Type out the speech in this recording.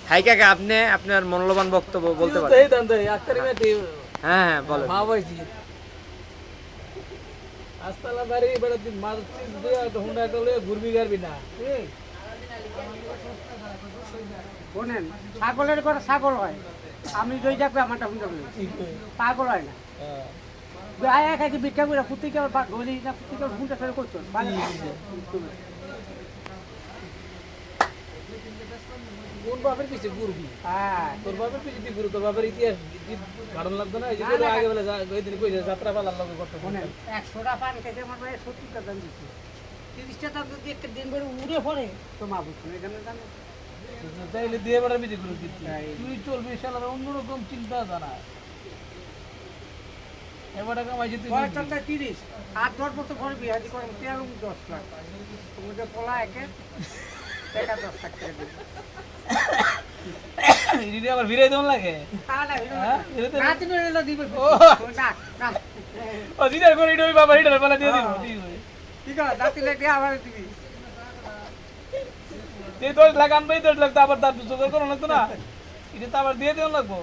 High কাকা, আপনি আপনার মূল্যবান বক্তব্য বলতে পারেন। হ্যাঁ হ্যাঁ বলেন। আস্তালা বাড়ি বেড়া দিন মারছিস দিয়ে একটা হুন্ডা একটা লয়ে ঘুরবি গারবি না শোনেন, ছাগলের ঘরে ছাগল হয়, আমি জয় যাবে আমারটা হুন্ডা বলি পাগল হয় না। আয় একা কি ভিক্ষা করে পুতিকে গলি না পুতিকে হুন্ডা ফেলে করছো কোন বাপের পিছে ঘুরবি? হ্যাঁ তোর বাপের পিছে তুই ঘুরু, তোর বাপের ইতিহাস কারণ লাগতো না। এই যে তোর আগে বেলা ওই দিন কই যাত্রা পালার লগে করতে শোনেন, 100টা পান খেতে আমার ভাই 70টা দাম দিচ্ছে, 30টা দাম যদি একটা দিন করে উড়ে পড়ে তো মা বুঝছো এখানে দাম তাইলে দিয়ে বেড়ার পিছে ঘুরু তুই চলবি শালার অন্যরকম চিন্তা জানা এবার কামাইছি তুই পয়সাটা 30 আর 10 বছর পরে বিয়ে হাজি করে 10 লাখ তোমাদের পোলা একে টাকা 10 লাখ টাকা দিবে। ইডি আবার ভিড়াই দেন লাগে তা না হ্যাঁ রাত দিন দিবে ও না না ও জিদার করে ইডি বাবা ইডার পালা দিয়ে দিন ঠিক আছে রাতে লেগে আবার দিবি তুই 10 লাখ আনবেই 10 লাখ তো আবার তার জোগাড় করো লাগতো না এটা তো আবার দিয়ে দেন লাগবো